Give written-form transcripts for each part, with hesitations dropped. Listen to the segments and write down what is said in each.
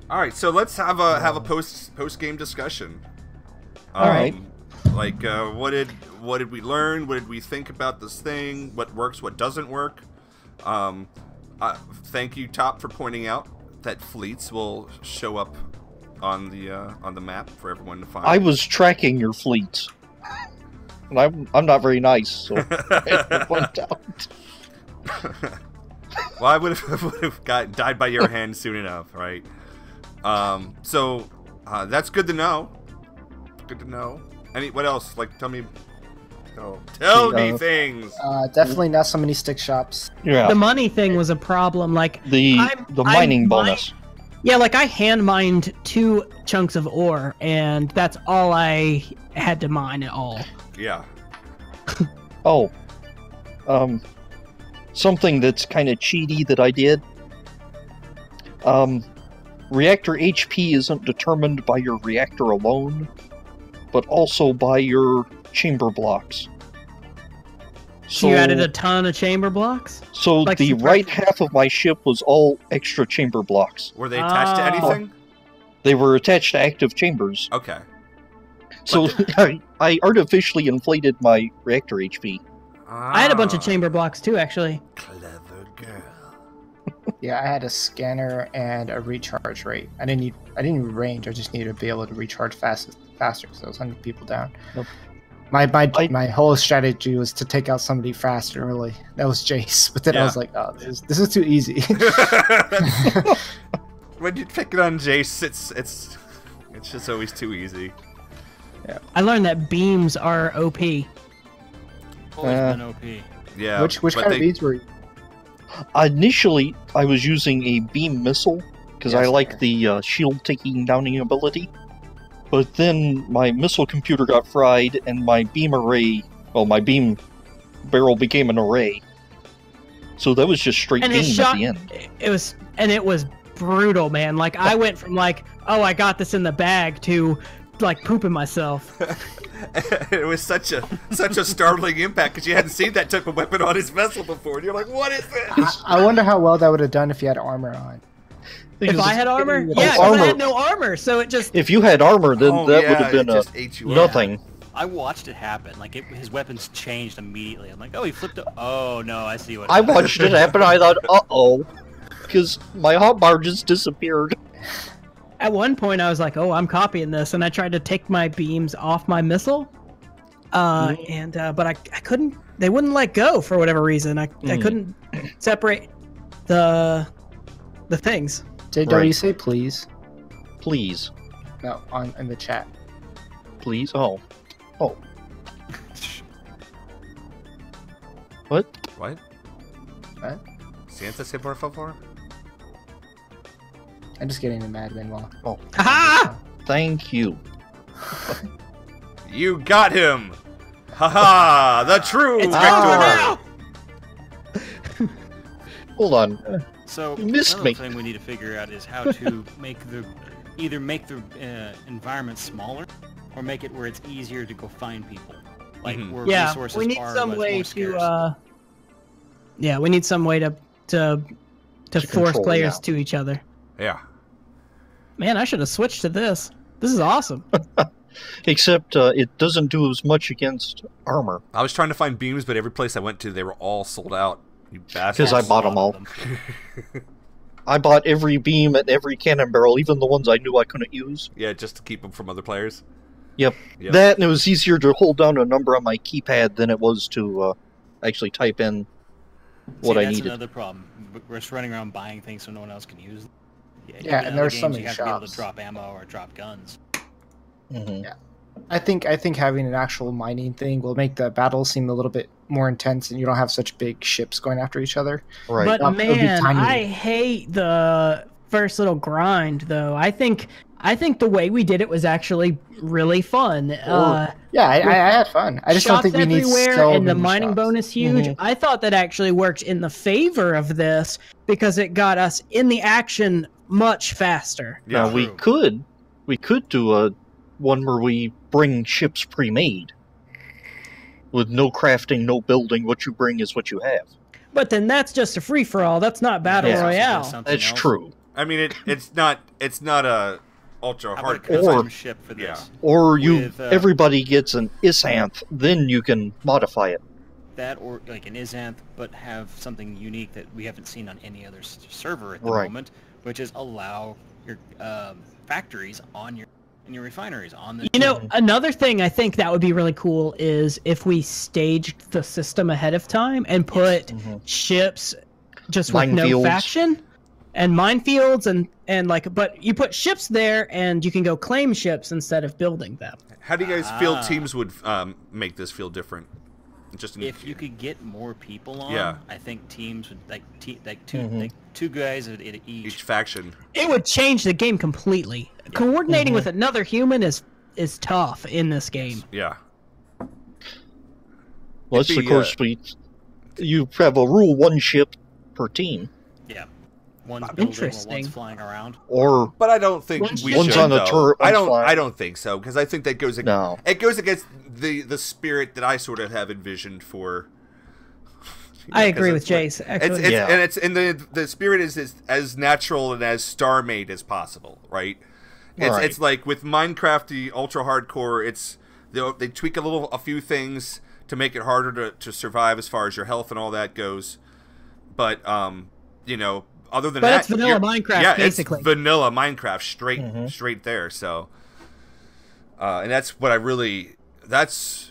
All right, so let's have a post game discussion. All right. Like, what did we learn? What did we think about this thing? What works? What doesn't work? Thank you, Top, for pointing out that fleets will show up on the map for everyone to find. I was tracking your fleets, and I'm not very nice, so I point out. Well, I would have died by your hand soon enough, right? So that's good to know. Good to know. What else? Like, tell me things. Definitely not so many stick shops. Yeah, The money thing was a problem. Like the mining bonus. Yeah, like I hand mined 2 chunks of ore, and that's all I had to mine at all. Yeah. Oh, something that's kind of cheaty that I did. Reactor HP isn't determined by your reactor alone, but also by your chamber blocks. So you added a ton of chamber blocks? So Like the some right half of my ship was all extra chamber blocks. Were they attached to anything? They were attached to active chambers. Okay. So I artificially inflated my reactor HP. I had a bunch of chamber blocks too, actually. Clever girl. Yeah, I had a scanner and a recharge rate. I didn't need range. I just needed to be able to recharge faster because I was hunting people down. Nope. My whole strategy was to take out somebody fast and early. That was Jace, but then I was like, oh, this is too easy. When you pick it on Jace, it's just always too easy. Yeah. I learned that beams are OP. Always been OP. Yeah. Which kind of beads were you? Initially, I was using a beam missile because I Yes, like sir. the shield taking downing ability. But then my missile computer got fried, and my beam array, my beam barrel became an array. So that was just straight And beam his shot, at the end. it was brutal, man. Like I went from like, oh, I got this in the bag to like pooping myself. It was such a startling impact because you hadn't seen that type of weapon on his vessel before, and you're like, "What is this?" I wonder how well that would have done if you had armor on. If I had armor, Oh, yeah, 'cause armor. I had no armor, so it just. If you had armor, then Oh, that yeah, would have been it just ate you up. nothing. I watched it happen. Like his weapons changed immediately. I'm like, oh, he flipped. Oh no, I see what. I watched it happen. I thought, uh-oh, because my hotbar just disappeared. At one point, I was like, "Oh, I'm copying this," and I tried to take my beams off my missile, but I couldn't. They wouldn't let go for whatever reason. I couldn't separate the things. JW, Right. you say please? Please. No, in the chat. Please? Oh. What? What? What? Santa se por favor? I'm just getting the mad meanwhile. Ha! Thank you. You got him! Haha! The true It's victor! now! Hold on. So You missed another me. thing we need to figure out is how to either make the environment smaller, or make it where it's easier to go find people. Like Mhm. where Yeah, resources we need are some much way more scarce. to. Yeah, we need some way to force control, players yeah. to each other. Yeah. Man, I should have switched to this. This is awesome. Except it doesn't do as much against armor. I was trying to find beams, but every place I went to, they were all sold out. You bastards. Because I bought them all. I bought every beam and every cannon barrel, even the ones I knew I couldn't use. Yeah, just to keep them from other players. Yep. Yep. That, and it was easier to hold down a number on my keypad than it was to actually type in what I that's needed. another problem. We're just running around buying things so no one else can use them. Yeah, in and other there's so games, many you have to be able to shops. drop ammo or drop guns. Mhm. Yeah. I think having an actual mining thing will make the battle seem a little bit more intense, and you don't have such big ships going after each other. Right. But It'll be man, tiny. I hate the first little grind though. I think the way we did it was actually really fun. Yeah, I had fun. I just don't Shots think we need everywhere so and the many mining shops. bonus huge. I thought that actually worked in the favor of this because it got us in the action much faster. Now we could do a one where we bring ships pre-made with no crafting, no building. What you bring is what you have. But then that's just a free for all. That's not battle Yeah. royale. That's true. I mean, it's not a ultra How about a hard. custom ship for this? Yeah. Or you With, everybody gets an Isanth, then you can modify it. That or like an Isanth, but have something unique that we haven't seen on any other server at the Right. moment, which is allow your factories on your refineries on the. You know, another thing I think that would be really cool is if we staged the system ahead of time and put ships just with no Minefields. faction and minefields and like, but you put ships there and you can go claim ships instead of building them. How do you guys feel teams would make this feel different? Just If you could get more people on, Yeah. I think teams would like two guys at each. each faction. It would change the game completely. Coordinating with another human is tough in this game. Yeah. Plus, It'd of be, course, you have a rule 1 ship per team, Yeah. One's building while Interesting. one's flying around. or But I don't think One's we One's should, on the though. turret, I one's flying. don't think so, because I think that goes No. it goes against the spirit that I sort of have envisioned for. I agree 'cause with it's like- Jace. Actually. It's Yeah. and it's and the spirit is as natural and as star made as possible, right? Right. It's like with Minecraft, the ultra hardcore. It's they tweak a few things to make it harder to survive as far as your health and all that goes. But you know, other than But that, it's vanilla you're- Minecraft, yeah, basically. it's vanilla Minecraft, straight there. So, and that's what I really. That's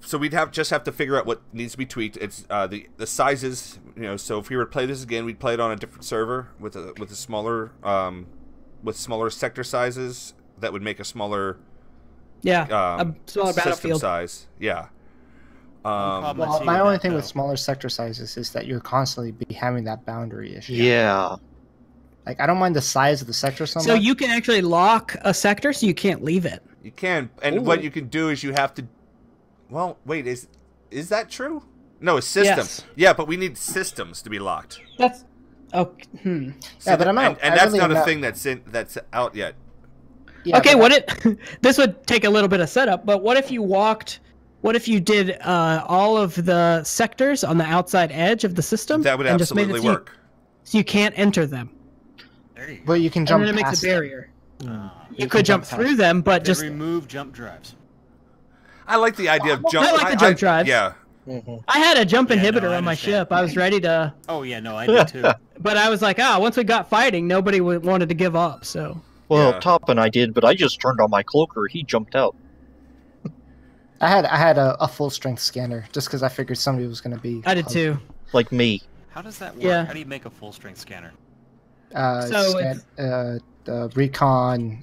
So we'd just have to figure out what needs to be tweaked. It's the sizes. So if we were to play this again, we'd play it on a different server with a smaller with smaller sector sizes that would make a smaller yeah, um, a smaller system battlefield. size. Yeah. Problem I Well, see my with only that, thing with though- smaller sector sizes is that you'll constantly be having that boundary issue. yeah. Like, I don't mind the size of the sector so much. So you can actually lock a sector, so you can't leave it. You can, and what you can do is you have to. Well, wait, is that true? No, it's systems. Yes. Yeah, but we need systems to be locked. That's Yeah, but I'm not- and I that's really not am a not- thing that's out yet. Yeah, okay. but What it this would take a little bit of setup, but what if you walked? What if you did all of the sectors on the outside edge of the system? That would and just made it absolutely so you- work. So you can't enter them, There you go. But you can and jump then it makes past a barrier. Uh, You could jump through them, but just just remove jump drives. I like the idea of jump. I like the jump drives. Yeah, I had a jump Yeah, no, inhibitor I on my understand. ship. I was ready to, Oh yeah, no, I did too. but I was like, once we got fighting, nobody wanted to give up. So Well, Yeah. Top and I did, but I just turned on my cloaker. He jumped out. I had a full strength scanner just because I figured somebody was going to be. I did too. Like me. How does that work? Yeah. How do you make a full strength scanner? So The recon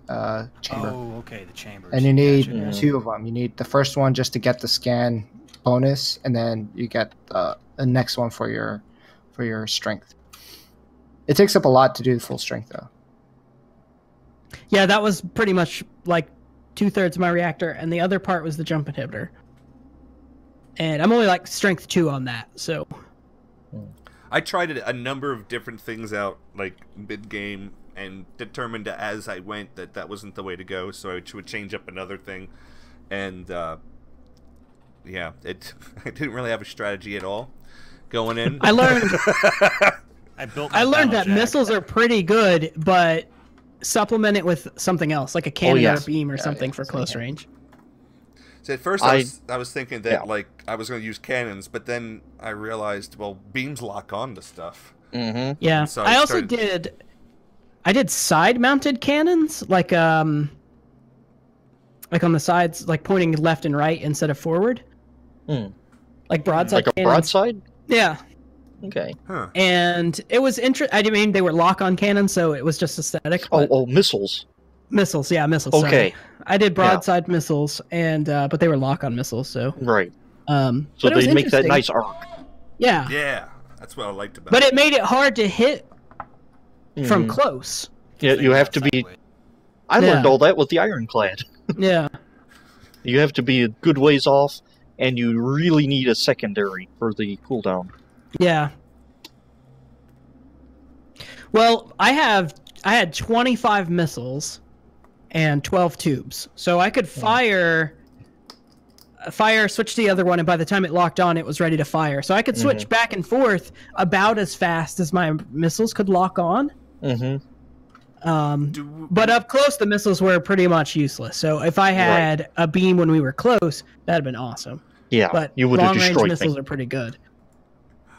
chamber. Oh, okay, the chambers. And you need Gotcha. two of them. You need the first one just to get the scan bonus, and then you get the next one for your strength. It takes up a lot to do the full strength, though. yeah, that was pretty much like 2/3 of my reactor, and the other part was the jump inhibitor. And I'm only like strength 2 on that, so I tried a number of different things out, like mid game, and determined as I went that wasn't the way to go. So I would change up another thing, and yeah, I didn't really have a strategy at all going in. I learned I learned that Battlejack. missiles are pretty good, but supplement it with something else, like a cannon yeah. or a beam or Yeah, something yeah, for same close here. range. So at first I was thinking that Yeah. like I was going to use cannons, but then I realized, well, beams lock on to stuff. Mm-hmm. Yeah, So I I also started- I did side-mounted cannons, like on the sides, like pointing left and right instead of forward. Hmm. Like broadside Like a cannons. broadside? Yeah, Okay. Huh. and it was I mean, they were lock-on cannons, so it was just aesthetic. Oh, But missiles. missiles, yeah, missiles. sorry. Okay. I did broadside missiles, and but they were lock-on missiles, so Right. So but it was they make that interesting. nice arc. Yeah, Yeah, that's what I liked about but it. it made it hard to hit from Mhm. close. Yeah, you have to be. Sideways. I learned Yeah. all that with the ironclad. Yeah. You have to be a good ways off, and you really need a secondary for the cooldown. Yeah. Well, I had 25 missiles and 12 tubes, so I could fire, switch to the other one, and by the time it locked on, it was ready to fire. So I could switch back and forth about as fast as my missiles could lock on. Mm-hmm. But up close, the missiles were pretty much useless. So if I had a beam when we were close, that'd have been awesome. Yeah, But you would have long-range destroyed missiles me. are pretty good.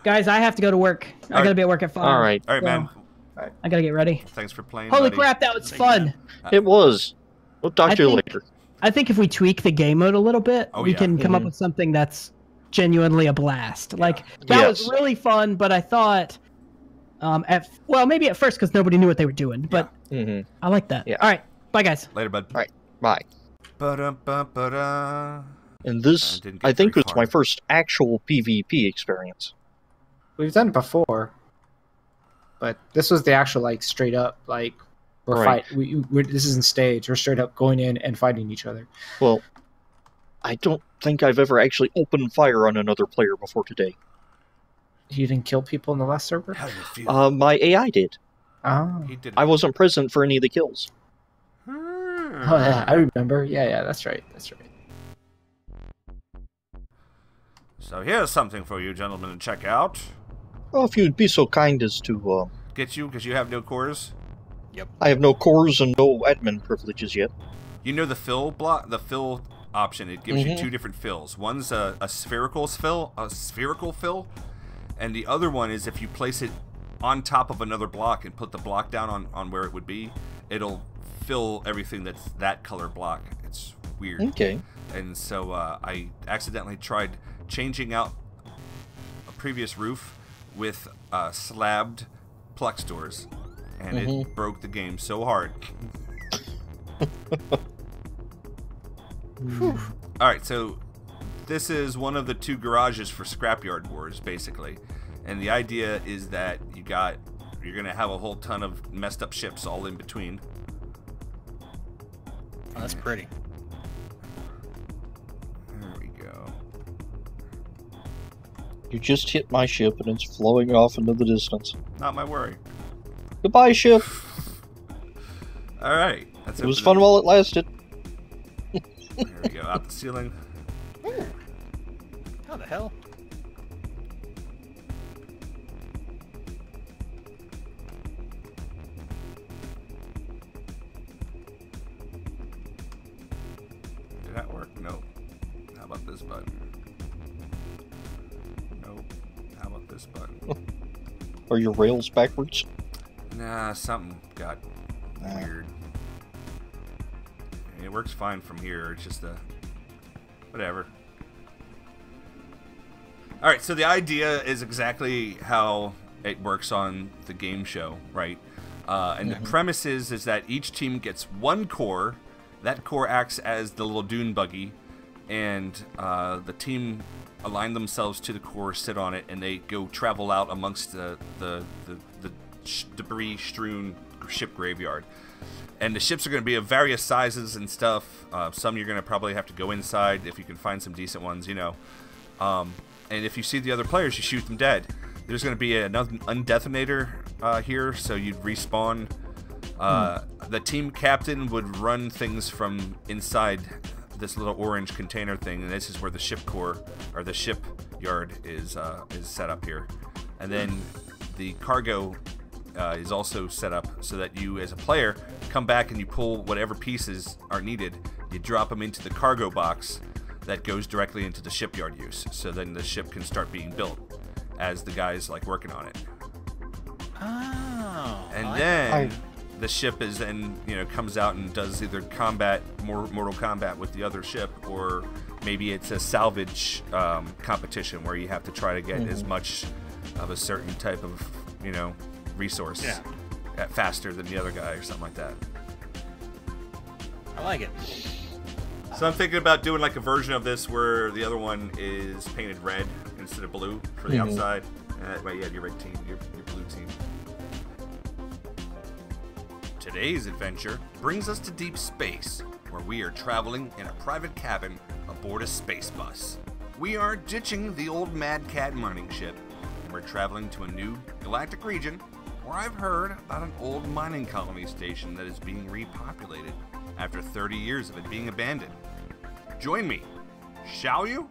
Guys, I have to go to work. I gotta be at work at 5. All right. All right, man. I gotta get ready. Thanks for playing. Holy buddy. crap, that was Thank you, fun. man. It was. We'll talk to you think- later. I think if we tweak the game mode a little bit, Oh, we yeah. can come up Mhm. with something that's genuinely a blast. Like that was Yes. really fun, but I thought, maybe at first because nobody knew what they were doing, but Hmm. I like that. Yeah. All right, bye guys. Later, bud. Right. Bye. Ba-da-ba-ba-da. And this, didn't get I think, very was far. my first actual PvP experience. We've done it before, but this was the actual like straight up like we're Right. This isn't stage. We're straight up going in and fighting each other. Well, I don't think I've ever actually opened fire on another player before today. You didn't kill people in the last server. How do you feel? My AI did. Oh, He did. I wasn't present for any of the kills. Hmm. oh yeah, I remember. Yeah, that's right. That's right. So here's something for you gentlemen to check out. Well, if you'd be so kind as to, Get you because you have no cores. I have no cores and no admin privileges yet. You know the fill option. It gives you Mhm. 2 different fills. One's a spherical fill, and the other one is if you place it on top of another block and put the block down on where it would be, it'll fill everything that's that color block. It's weird. Okay. And so I accidentally tried changing out a previous roof with slabbed Plex doors, and it broke the game so hard. Alright, so this is one of the 2 garages for Scrapyard Wars, basically. And the idea is that you're gonna have a whole ton of messed up ships all in between. Oh, that's pretty. There we go. You just hit my ship and it's flowing off into the distance. Not my worry. Goodbye, ship. Alright. That's It was fun while it lasted. There we go, out the ceiling. How the hell? Did that work? Nope. How about this button? Nope. How about this button? Are your rails backwards? Nah, something got weird. It works fine from here. It's just whatever. Alright, so the idea is exactly how it works on the game show, right? And the premise is that each team gets 1 core. That core acts as the little dune buggy, and the team align themselves to the core, sit on it, and they go travel out amongst the debris-strewn ship graveyard. And the ships are going to be of various sizes and stuff. Some you're going to probably have to go inside if you can find some decent ones, you know. And if you see the other players, you shoot them dead. There's going to be another undetonator here, so you'd respawn. The team captain would run things from inside this little orange container thing, and this is where the ship core, or the ship yard, is set up here. And then the cargo is also set up so that you, as a player, come back and you pull whatever pieces are needed. You drop them into the cargo box that goes directly into the shipyard use. So then the ship can start being built as the guys like working on it. Oh. And I- then the ship is then, comes out and does either Mortal Kombat with the other ship, or maybe it's a salvage competition where you have to try to get as much of a certain type of, resource faster than the other guy or something like that. I like it. So I'm thinking about doing like a version of this where the other one is painted red instead of blue for the outside. And that way you have your red team, your blue team. Today's adventure brings us to deep space, where we are traveling in a private cabin aboard a space bus. We are ditching the old Mad Cat mining ship, and we're traveling to a new galactic region where I've heard about an old mining colony station that is being repopulated after 30 years of it being abandoned. Join me, shall you?